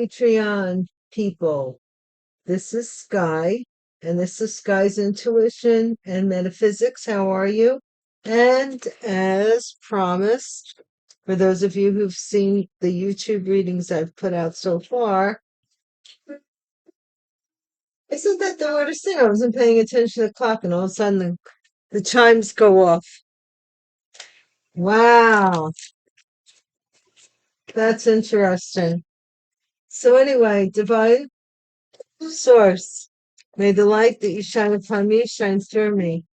Patreon people. This is Sky, and this is Sky's Intuition and Metaphysics. How are you? And as promised, for those of you who've seen the YouTube readings I've put out so far, isn't that the weirdest thing? I wasn't paying attention to the clock, and all of a sudden the chimes go off. Wow, that's interesting. So anyway, divine source, may the light that you shine upon me shine through me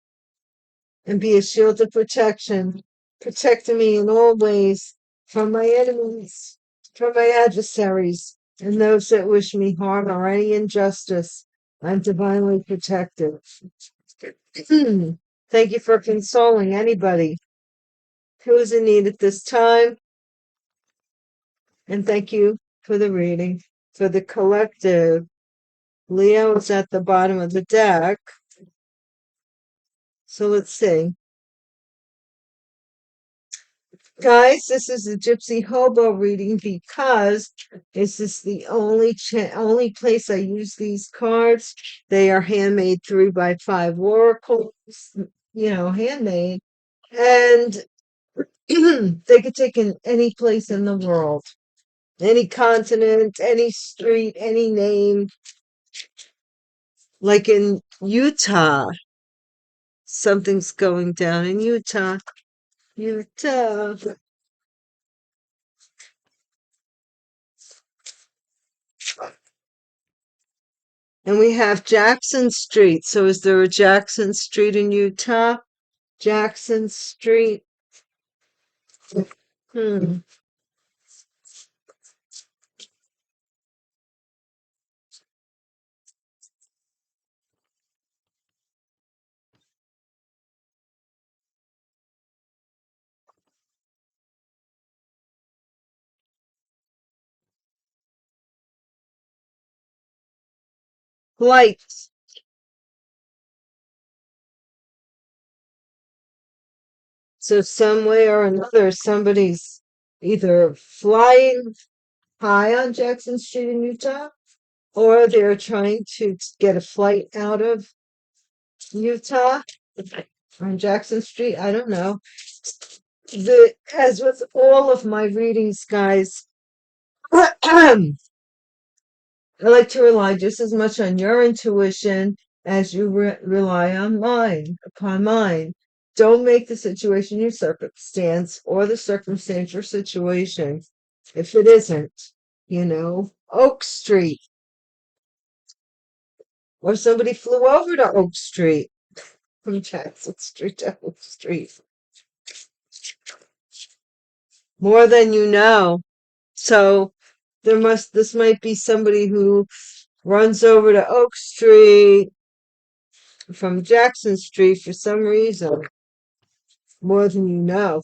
and be a shield of protection, protecting me in all ways from my enemies, from my adversaries, and those that wish me harm or any injustice. I'm divinely protected. Thank you for consoling anybody who is in need at this time. And thank you for the reading. For the collective, Leo is at the bottom of the deck. So let's see. Guys, this is a Gypsy Hobo reading because this is the only place I use these cards. They are handmade 3x5 oracles, handmade. And they could take in any place in the world, any continent, any street, any name. Like in Utah, something's going down in Utah. Utah. And we have Jackson Street. So is there a Jackson Street in Utah? Jackson Street. Lights. So some way or another, somebody's either flying high on Jackson Street in Utah, or they're trying to get a flight out of Utah on Jackson Street. I don't know. As with all of my readings, guys, I like to rely just as much on your intuition as you rely on upon mine. Don't make the situation your circumstance or the circumstance your situation if it isn't, Oak Street. Or somebody flew over to Oak Street from Jackson Street to Oak Street. More than you know. So this might be somebody who runs over to Oak Street from Jackson Street for some reason. More than you know.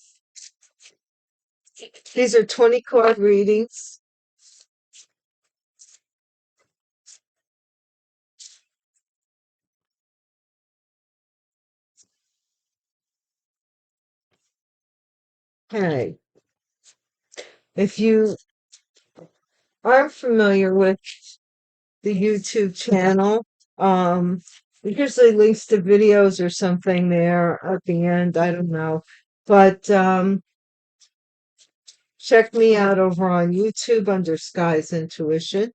These are 20 card readings. Okay. If you aren't familiar with the YouTube channel, it usually links to videos or something there at the end. I don't know. But check me out over on YouTube under Sky's Intuition.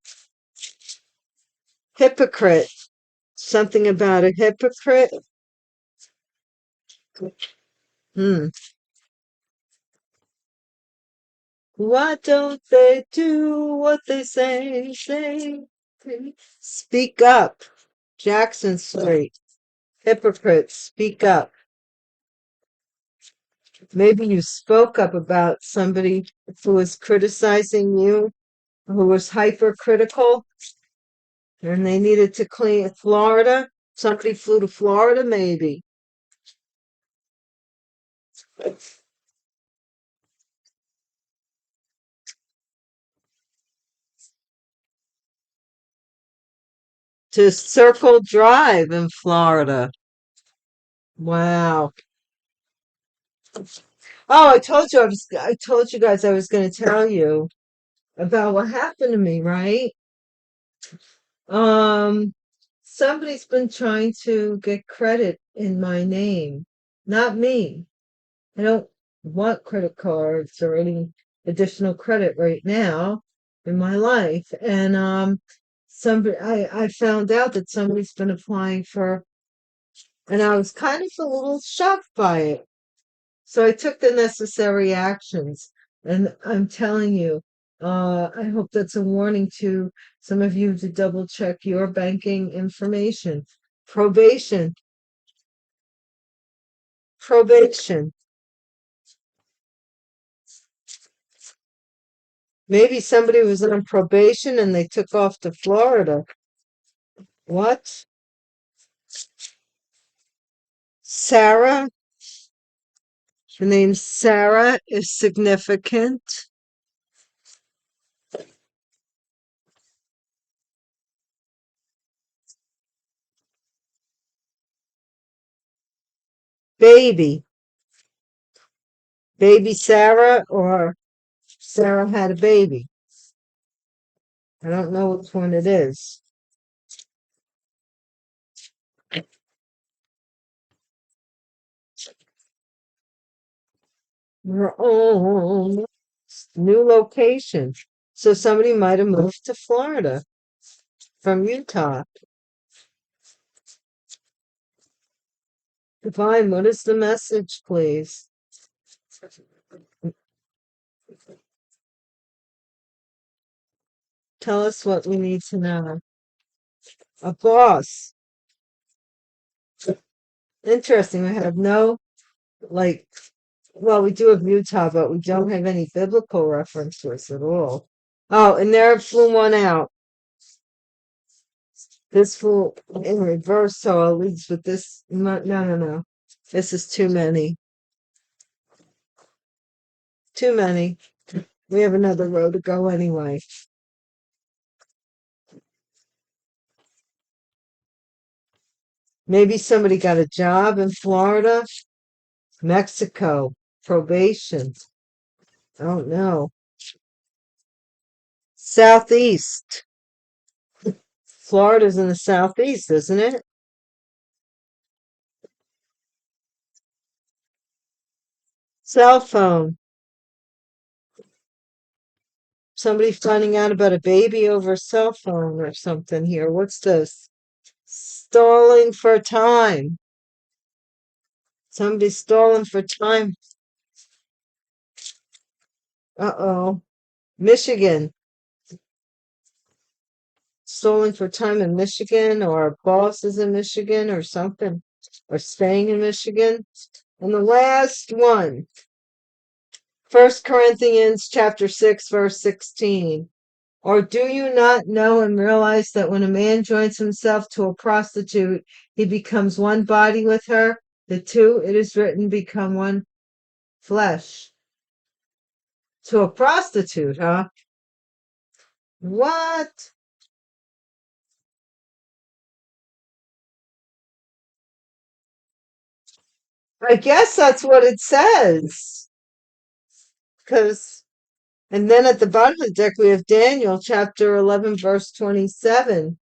Hypocrite. Something about a hypocrite. Why don't they do what they say? Speak up. Jackson Street. Hypocrite, speak up. Maybe you spoke up about somebody who was criticizing you, who was hypercritical, and they needed to clean Florida. Somebody flew to Florida, maybe. To Circle Drive in Florida. Wow. Oh, I told you guys I was going to tell you about what happened to me, right? Um, somebody's been trying to get credit in my name, not me. I don't want credit cards or any additional credit right now in my life. And I found out that somebody's been applying for, and I was kind of a little shocked by it. So I took the necessary actions. And I'm telling you, I hope that's a warning to some of you to double check your banking information. Probation, probation. Maybe somebody was on probation and they took off to Florida. What? Sarah? The name Sarah is significant. Baby. Baby Sarah or Sarah had a baby. I don't know which one it is. Oh, new location. So somebody might have moved to Florida from Utah. Divine, what is the message, please? Tell us what we need to know. A boss. Interesting. We have no, like, well, we do have Utah, but we don't have any biblical references at all. Oh, and there flew one out. This flew in reverse, so I'll lead with this. No, no, no. This is too many. Too many. We have another row to go anyway. Maybe somebody got a job in Florida, Mexico, probation. I don't know. Southeast. Florida's in the southeast, isn't it? Cell phone. Somebody finding out about a baby over a cell phone or something here. What's this? Stalling for time. Somebody's stalling for time. Uh-oh. Michigan. Stalling for time in Michigan, or boss is in Michigan or something, or staying in Michigan. And the last one, 1 Corinthians chapter 6, verse 16. Or do you not know and realize that when a man joins himself to a prostitute, he becomes one body with her? The two, it is written, become one flesh. To a prostitute, huh? What? I guess that's what it says. Because, and then at the bottom of the deck, we have Daniel chapter 11, verse 27.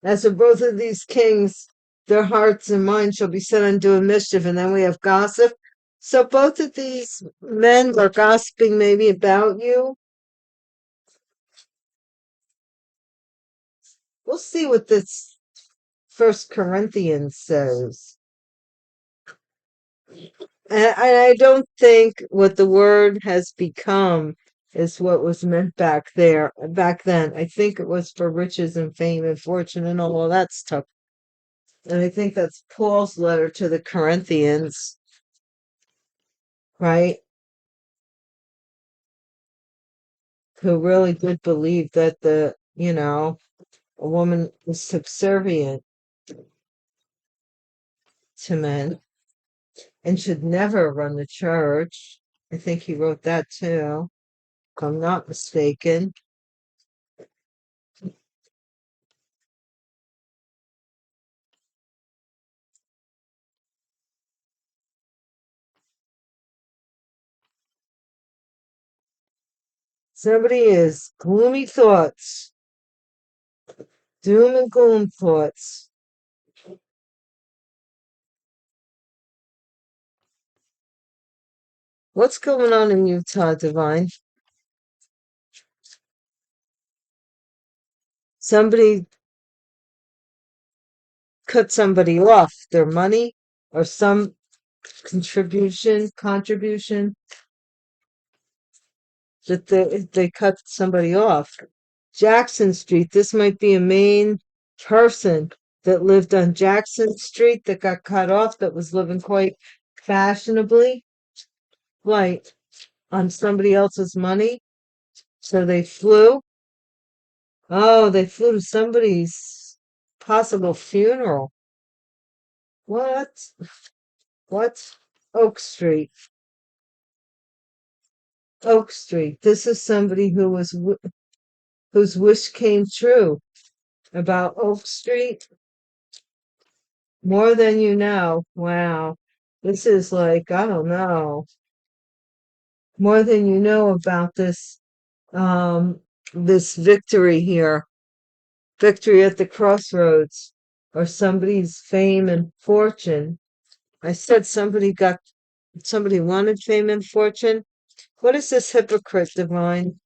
As for both of these kings, their hearts and minds shall be set on doing mischief. And then we have gossip. So both of these men were gossiping maybe about you. We'll see what this 1 Corinthians says. And I don't think what the word has become is what was meant back then. I think it was for riches and fame and fortune and all of that stuff. And I think that's Paul's letter to the Corinthians, right? Who really did believe that a woman was subservient to men and should never run the church. I think he wrote that too, if I'm not mistaken. Somebody is gloomy thoughts, doom and gloom thoughts. What's going on in Utah, Divine? Somebody cut somebody off, their money or some contribution that they cut somebody off. Jackson Street, this might be a main person that lived on Jackson Street that got cut off, that was living quite fashionably, like on somebody else's money. So they flew. Oh, they flew to somebody's possible funeral. What? What? Oak Street. Oak Street. This is somebody whose wish came true about Oak Street. More than you know. Wow. This is like, I don't know. More than you know about this victory here. Victory at the crossroads, or somebody's fame and fortune. I said somebody wanted fame and fortune. What is this hypocrite, Divine?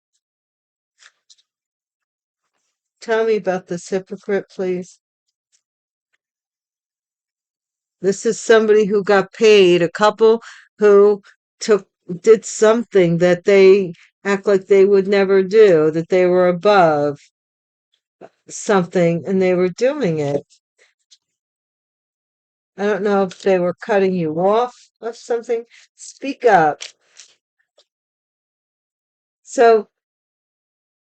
Tell me about this hypocrite, please. This is somebody who got paid, a couple who did something that they act like they would never do, that they were above something and they were doing it. I don't know if they were cutting you off of something. Speak up. So,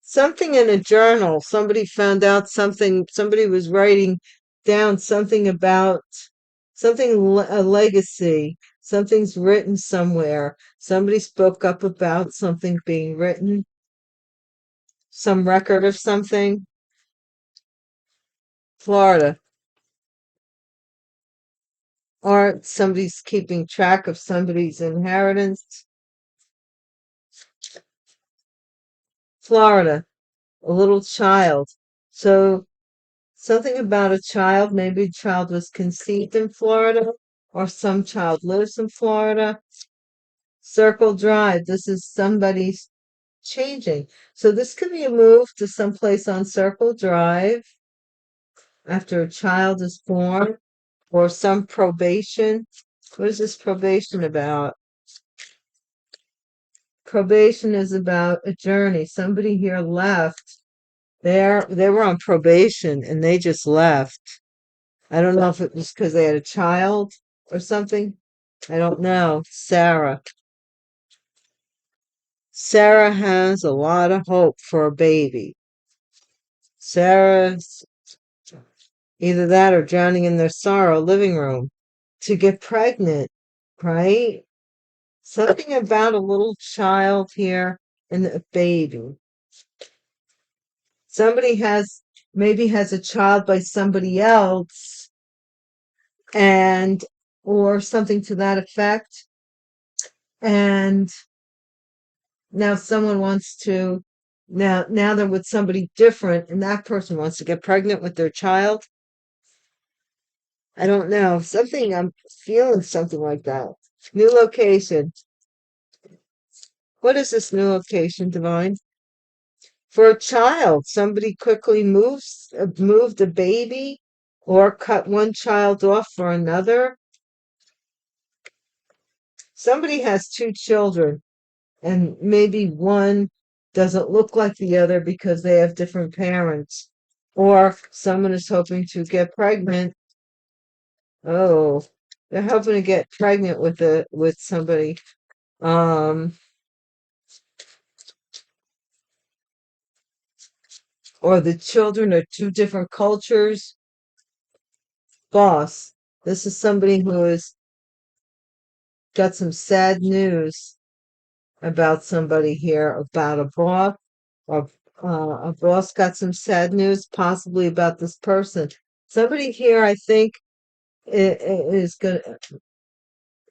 something in a journal, somebody found out something, somebody was writing down something about a legacy. Something's written somewhere. Somebody spoke up about something being written, some record of something. Florida. Or somebody's keeping track of somebody's inheritance. Florida. A little child. So something about a child, maybe a child was conceived in Florida, or some child lives in Florida. Circle Drive, this is somebody's changing. So this could be a move to someplace on Circle Drive after a child is born, or some probation. What is this probation about? Probation is about a journey. Somebody here left. They were on probation and they just left. I don't know if it was because they had a child or something. I don't know. Sarah. Sarah has a lot of hope for a baby. Sarah's either that or drowning in their sorrow living room to get pregnant, right? Something about a little child here and a baby. Somebody maybe has a child by somebody else, and or something to that effect. And now someone wants to now they're with somebody different, and that person wants to get pregnant with their child. I don't know. I'm feeling something like that. New location. What is this new location, Divine? For a child, somebody quickly moved a baby or cut one child off for another. Somebody has two children, and maybe one doesn't look like the other because they have different parents. Or someone is hoping to get pregnant. Oh, they're hoping to get pregnant with somebody. Or the children are two different cultures. Boss. This is somebody who has got some sad news about somebody here, about a boss. Or a boss got some sad news, possibly about this person. Somebody here, I think, is gonna.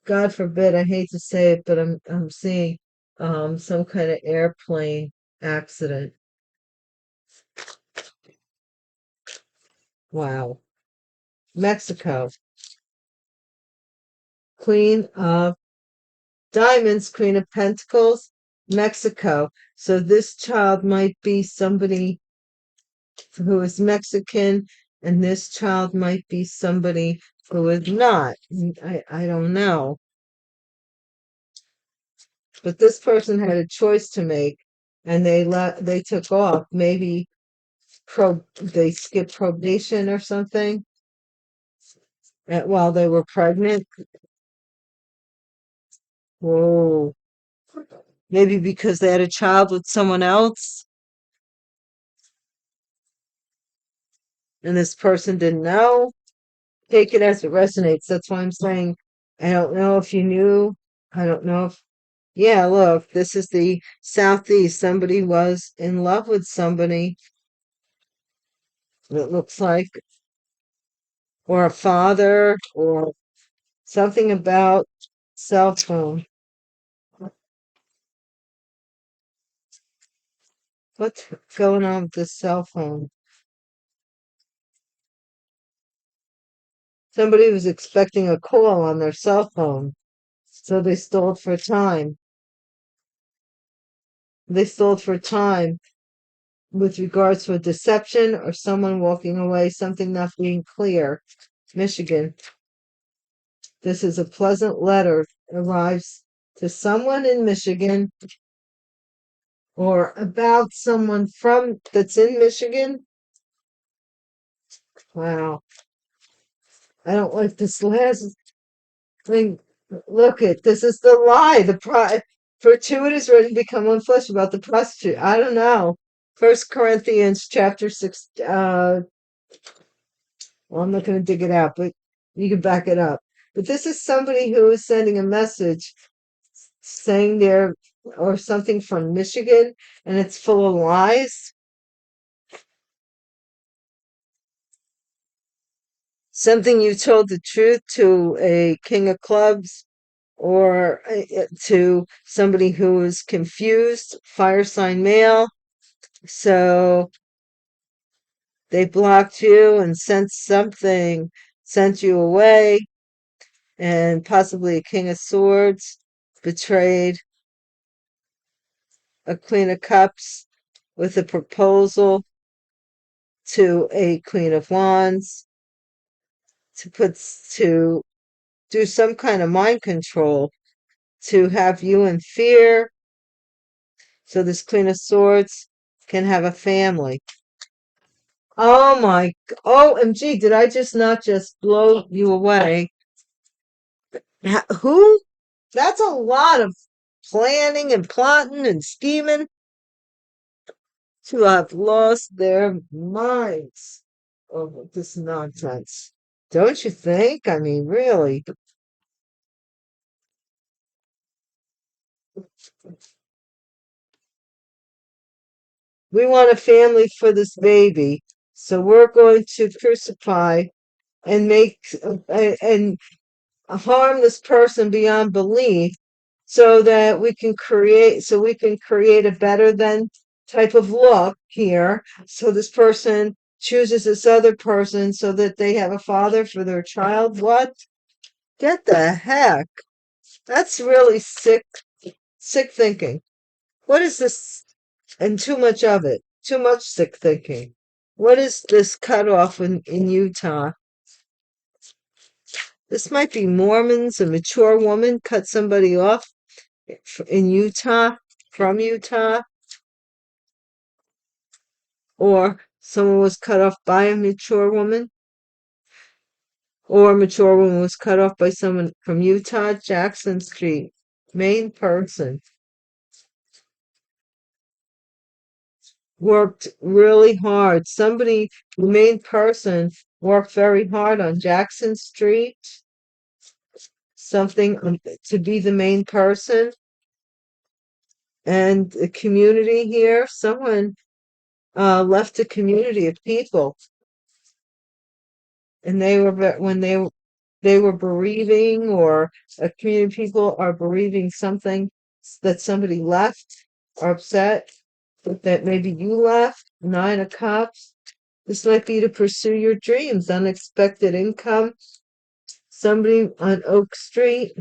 God forbid, I hate to say it, but I'm seeing some kind of airplane accident. Wow. Mexico. Queen of Diamonds, Queen of Pentacles, Mexico. So this child might be somebody who is Mexican, and this child might be somebody who is not. I don't know. But this person had a choice to make, and they took off. Maybe they skipped probation or something while they were pregnant. Whoa. Maybe because they had a child with someone else and this person didn't know. Take it as it resonates. That's why I'm saying I don't know if you knew. I don't know if, yeah, look, this is the Southeast. Somebody was in love with somebody, it looks like, or a father, or something about cell phone. What's going on with this cell phone? Somebody was expecting a call on their cell phone, so they stole it for time. They stole it for time with regards to a deception or someone walking away, something not being clear. Michigan. This is a pleasant letter arrives to someone in Michigan or about someone from that's in Michigan. Wow. I don't like this last thing. Look it, this is the lie. Fortuitous ready to become one flesh about the prostitute. I don't know. First Corinthians chapter 6. Well, I'm not going to dig it out, but you can back it up. But this is somebody who is sending a message saying they're or something from Michigan, and it's full of lies. Something you told the truth to a king of clubs or to somebody who is confused, fire sign male. So they blocked you and sent you away, and possibly a king of swords betrayed a queen of cups with a proposal to a queen of wands to do some kind of mind control, to have you in fear, so this queen of swords can have a family. Oh my, OMG, did I just not just blow you away? Who? That's a lot of planning and plotting and scheming to have lost their minds over this nonsense. Don't you think? I mean, really. We want a family for this baby, so we're going to crucify and make and harm this person beyond belief so that we can create a better than type of look here, so this person chooses this other person so that they have a father for their child. What? Get the heck? That's really sick thinking. What is this? And too much of it. Too much sick thinking. What is this cutoff in Utah? This might be Mormons. A mature woman cut somebody off in Utah, from Utah, or someone was cut off by a mature woman, or a mature woman was cut off by someone from Utah. Jackson Street, main person. Worked really hard. The main person, worked very hard on Jackson Street. Something to be the main person. And the community here, someone left a community of people, and they were bereaving, or a community of people are bereaving something that somebody left, or upset. that maybe you left. Nine of Cups. This might be to pursue your dreams, unexpected income. Somebody on Oak Street,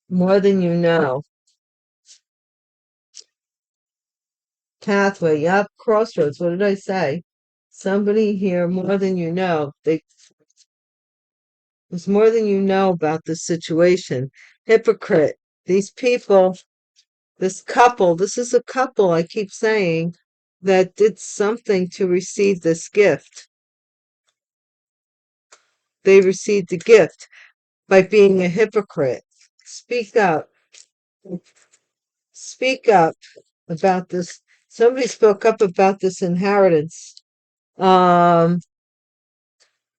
more than you know. Pathway, yep. Crossroads, what did I say? Somebody here, more than you know. There's more than you know about this situation. Hypocrite. These people, this couple, this is a couple, I keep saying, that did something to receive this gift. They received the gift by being a hypocrite. Speak up. Speak up about this. Somebody spoke up about this inheritance. And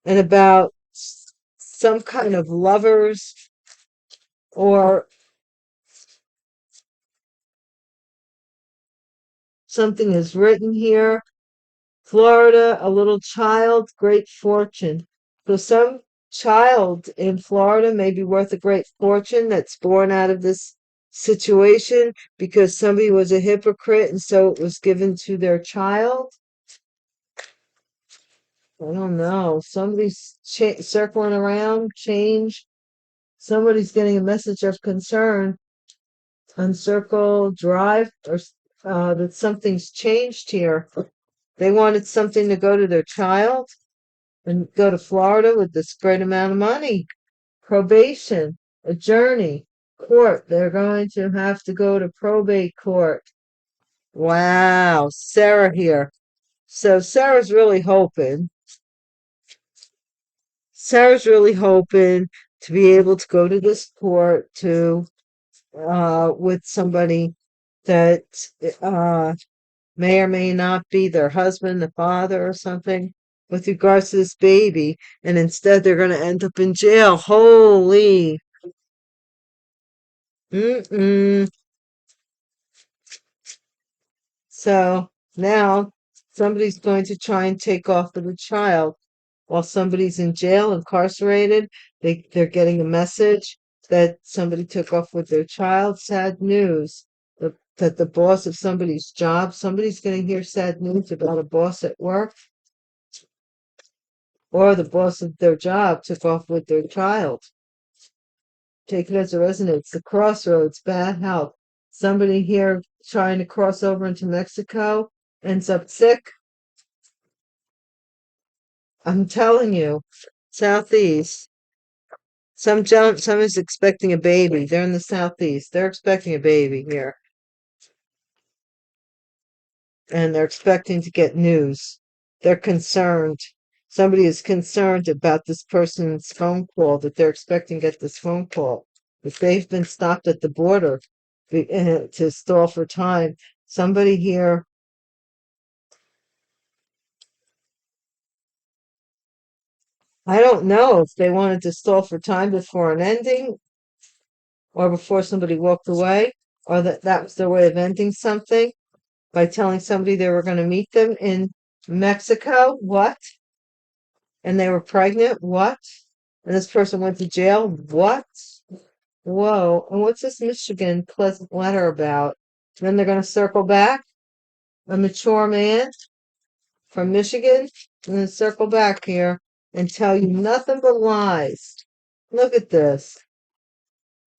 about some kind of lovers, or something is written here. Florida, a little child, great fortune. So some child in Florida may be worth a great fortune that's born out of this situation because somebody was a hypocrite and so it was given to their child. I don't know. Somebody's circling around, change. Somebody's getting a message of concern on Circle Drive, or that something's changed here. They wanted something to go to their child and go to Florida with this great amount of money. Probation, a journey, court. They're going to have to go to probate court. Wow, Sarah here. So Sarah's really hoping. Sarah's really hoping to be able to go to this court to with somebody that may or may not be their husband, the father, or something, with regards to this baby, and instead they're going to end up in jail. Holy. Mm-mm. So now somebody's going to try and take off with the child while somebody's in jail, incarcerated. They're getting a message that somebody took off with their child. Sad news. That the boss of somebody's job, somebody's going to hear sad news about a boss at work, or the boss of their job took off with their child. Take it as a resonance. The crossroads, bad health. Somebody here trying to cross over into Mexico ends up sick. I'm telling you, southeast. Someone's expecting a baby. They're in the southeast. They're expecting a baby here. And they're expecting to get news. They're concerned. Somebody is concerned about this person's phone call, that they're expecting to get this phone call. If they've been stopped at the border to stall for time, somebody here, I don't know if they wanted to stall for time before an ending, or before somebody walked away, or that was their way of ending something by telling somebody they were going to meet them in Mexico. What? And they were pregnant. What? And this person went to jail. What? Whoa. And what's this Michigan pleasant letter about? And then they're going to circle back. A mature man from Michigan, and then circle back here and tell you nothing but lies. Look at this.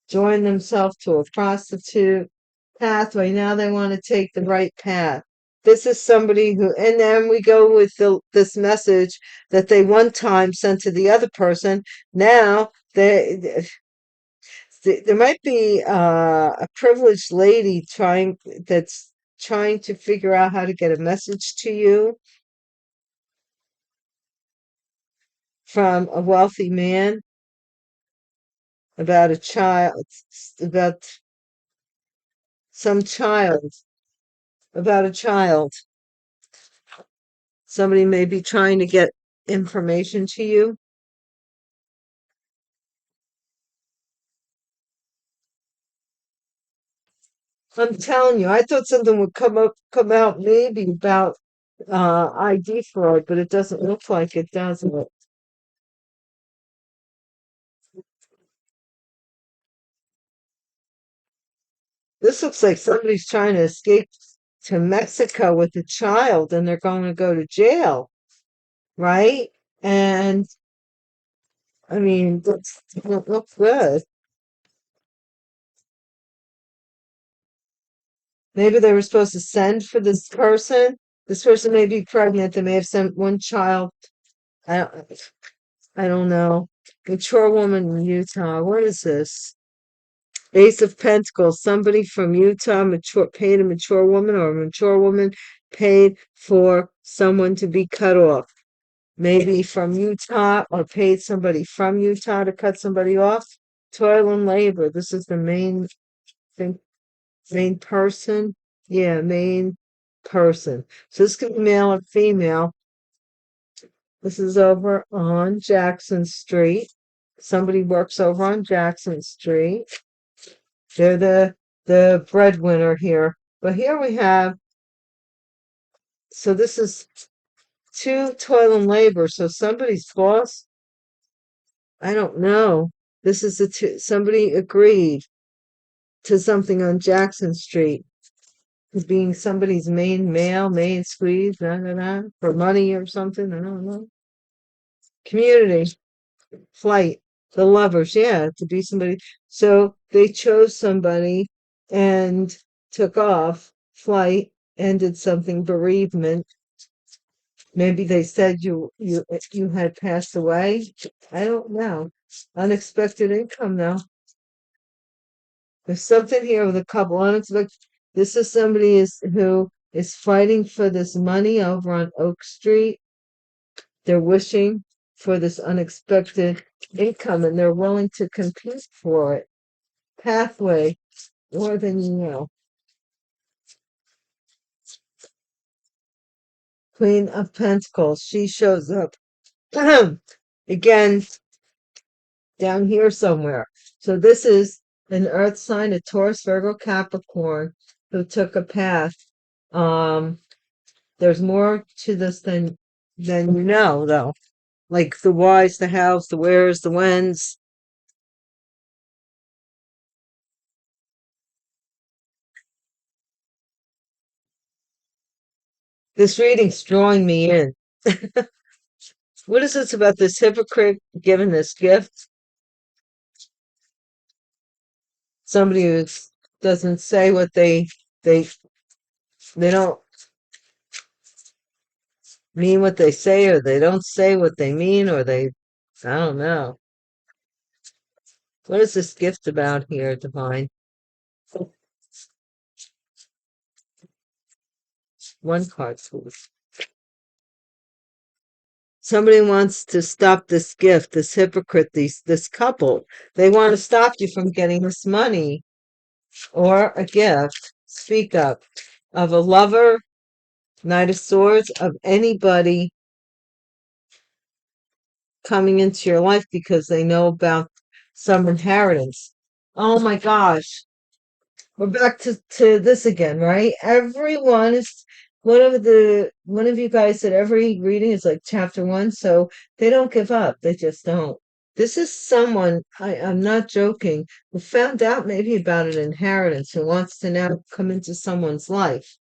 Join themselves to a prostitute pathway. Now they want to take the right path. This is somebody who, and then we go with this message that they one time sent to the other person. Now there might be a privileged lady that's trying to figure out how to get a message to you from a wealthy man about a child, about some child, about a child. Somebody may be trying to get information to you. I'm telling you, I thought something would come out maybe about ID fraud, but it doesn't look like it, does it? This looks like somebody's trying to escape to Mexico with a child and they're going to go to jail, right? And I mean, that doesn't look good. Maybe they were supposed to send for this person. This person may be pregnant. They may have sent one child. I don't know. Mature woman in Utah. What is this? Ace of Pentacles. Somebody from Utah paid a mature woman, or a mature woman paid for someone to be cut off. Maybe from Utah, or paid somebody from Utah to cut somebody off. Toil and labor. This is the main thing. Main person. Yeah, main person. So this could be male or female. This is over on Jackson Street. Somebody works over on Jackson Street. They're the breadwinner here. But here we have, so this is two toil and labor. So somebody's boss, I don't know. This is somebody agreed to something on Jackson Street as being somebody's main squeeze, for money or something. I don't know. Community. Flight, the lovers, yeah, to be somebody. So they chose somebody and took off flight, ended something, bereavement. Maybe they said you had passed away. I don't know. Unexpected income though. There's something here with a couple unexpected. This is somebody who is fighting for this money over on Oak Street. They're wishing for this unexpected income and they're willing to compete for it. Pathway, more than you know. Queen of Pentacles, she shows up again down here somewhere. So this is an earth sign, a Taurus, Virgo, Capricorn, who took a path. Um, there's more to this than you know, though. Like the whys, the hows, the wheres, the whens. This reading's drawing me in. What is this about this hypocrite giving this gift? Somebody who doesn't say what they they don't mean what they say, or they don't say what they mean, or I don't know. What is this gift about here, Divine? One card, please. Somebody wants to stop this gift, this hypocrite, this couple. They want to stop you from getting this money or a gift. Speak up. Of a lover, Knight of Swords, of anybody coming into your life because they know about some inheritance. Oh my gosh. We're back to this again, right? Everyone is one of you guys said every reading is like chapter one, so they don't give up. They just don't. This is someone, I'm not joking, who found out maybe about an inheritance, who wants to now come into someone's life.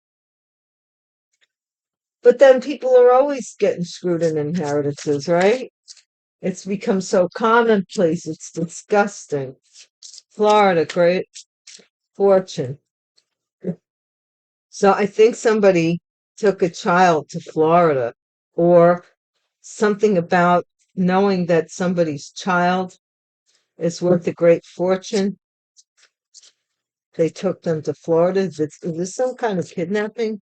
But then people are always getting screwed in inheritances, right? It's become so commonplace, it's disgusting. Florida, great fortune. So I think somebody took a child to Florida, or something about knowing that somebody's child is worth a great fortune. They took them to Florida. Is this some kind of kidnapping?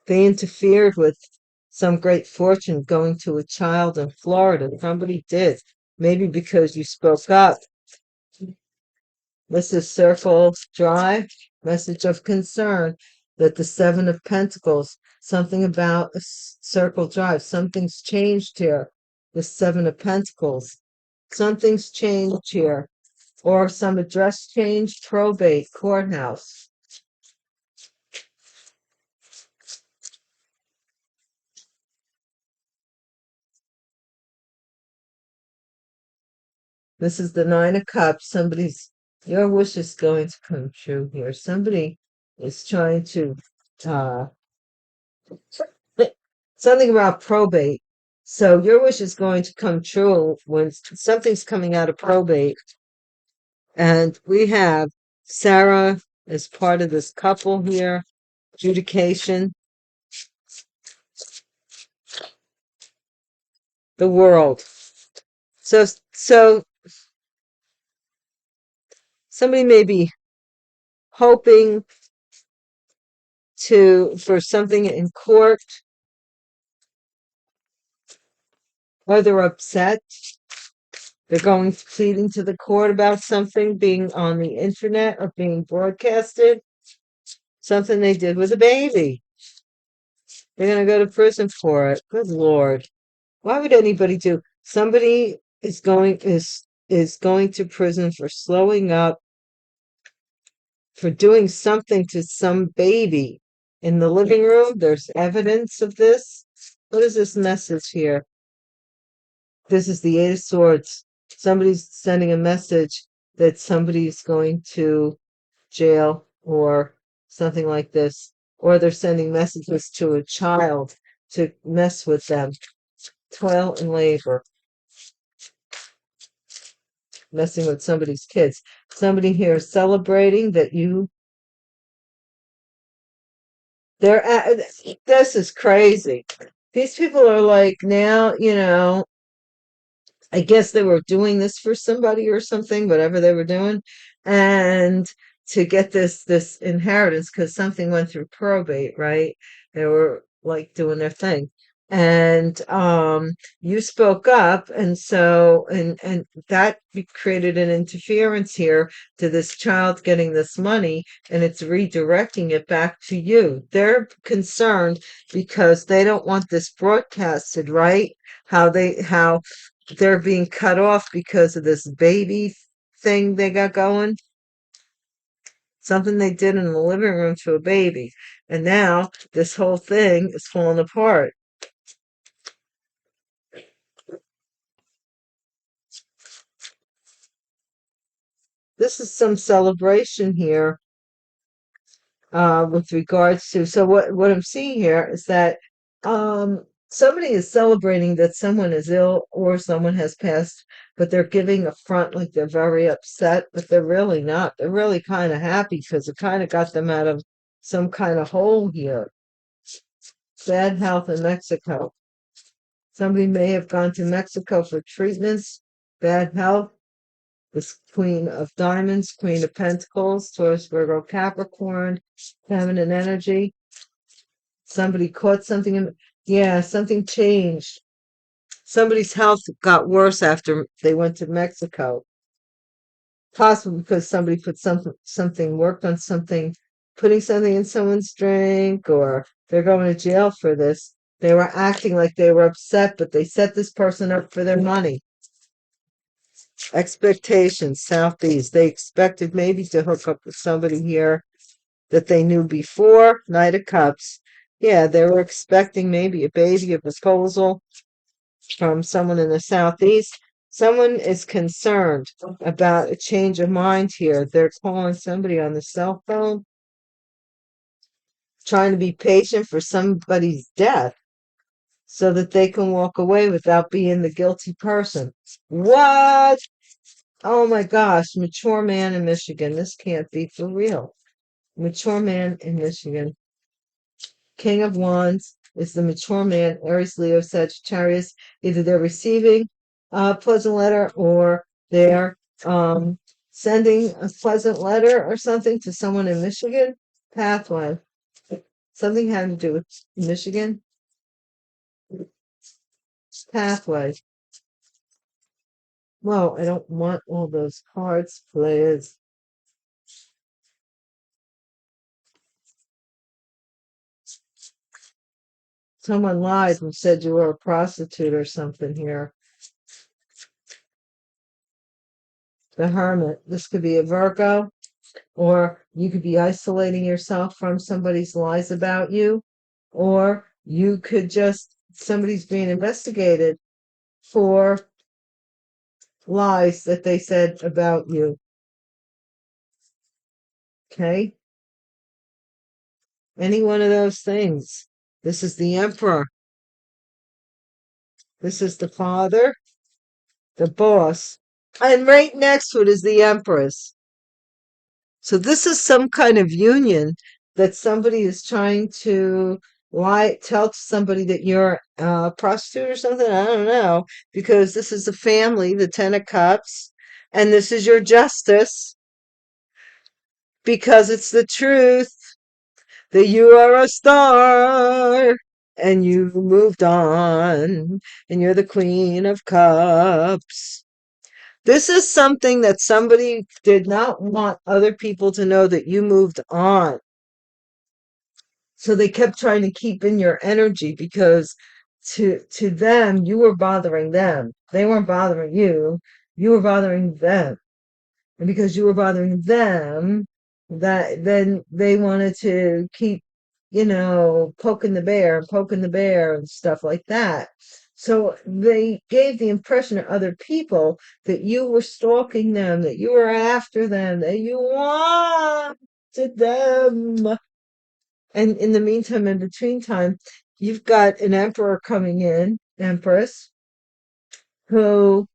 They interfered with some great fortune going to a child in Florida. Somebody did. Maybe because you spoke up. This is Circle Drive, message of concern that the Seven of Pentacles, something about Circle Drive, something's changed here. The Seven of Pentacles, something's changed here, or some address change, probate, courthouse. This is the Nine of Cups. Somebody's Your wish is going to come true here. Somebody is trying to uh something about probate. So your wish is going to come true when something's coming out of probate. And we have Sarah as part of this couple here, adjudication, the world. So somebody may be hoping for something in court, or they're upset. They're going pleading to the court about something being on the internet or being broadcasted, something they did with a baby. They're going to go to prison for it. Good Lord. Why would anybody do? Somebody is going to prison for slowing up, for doing something to some baby in the living room. There's evidence of this. What is this message here? This is the Eight of Swords. Somebody's sending a message that somebody's going to jail or something like this. Or they're sending messages to a child to mess with them. Toil and labor. Messing with somebody's kids. Somebody here is celebrating that this is crazy. These people are like, now, I guess they were doing this for somebody or something, whatever they were doing, and to get this inheritance because something went through probate, right? They were like doing their thing. And you spoke up, and so and that created an interference here to this child getting this money, and it's redirecting it back to you. They're concerned because they don't want this broadcasted, right? How they're being cut off because of this baby thing they got going. Something they did in the living room to a baby. And now this whole thing is falling apart. This is some celebration here with regards to, so what I'm seeing here is that somebody is celebrating that someone is ill or someone has passed, but they're giving a front like they're very upset, but they're really not. They're really kind of happy because it kind of got them out of some kind of hole here. Bad health in Mexico. Somebody may have gone to Mexico for treatments. Bad health. This Queen of Diamonds, Queen of Pentacles, Taurus, Virgo, Capricorn, feminine energy. Somebody caught something something changed. Somebody's health got worse after they went to Mexico. Possibly because somebody put something worked on something, putting something in someone's drink, or they're going to jail for this. They were acting like they were upset, but they set this person up for their money. Expectations, Southeast. They expected maybe to hook up with somebody here that they knew before. Knight of Cups. Yeah, they were expecting maybe a baby, a proposal from someone in the Southeast. Someone is concerned about a change of mind here. They're calling somebody on the cell phone, trying to be patient for somebody's death so that they can walk away without being the guilty person. What? Oh my gosh, mature man in Michigan. This can't be for real. Mature man in Michigan. King of Wands is the mature man, Aries, Leo, Sagittarius. Either they're receiving a pleasant letter or they're sending a pleasant letter or something to someone in Michigan. Pathway. Something had to do with Michigan. Pathway. Well, I don't want all those cards, please. Someone lied and said you were a prostitute or something here. The Hermit. This could be a Virgo, or you could be isolating yourself from somebody's lies about you, or you could somebody's being investigated for lies that they said about you. Okay? Any one of those things. This is the emperor. This is the father, the boss. And right next to it is the empress. So this is some kind of union that somebody is trying to tell to somebody that you're a prostitute or something. I don't know, because this is the family, the Ten of Cups, and this is your justice, because it's the truth that you are a star and you moved on and you're the Queen of Cups. This is something that somebody did not want other people to know, that you moved on. So they kept trying to keep in your energy, because to them, you were bothering them. They weren't bothering you. You were bothering them. And because you were bothering them, that then they wanted to keep, poking the bear and stuff like that. So they gave the impression to other people that you were stalking them, that you were after them, that you wanted them. And in the meantime, in between time, you've got an emperor coming in, empress, who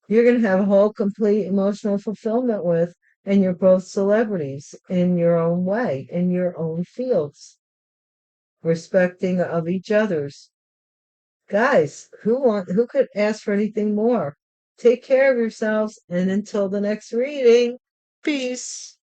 you're going to have a whole complete emotional fulfillment with, and you're both celebrities in your own way, in your own fields, respecting of each other's. Guys, who could ask for anything more? Take care of yourselves, and until the next reading, peace.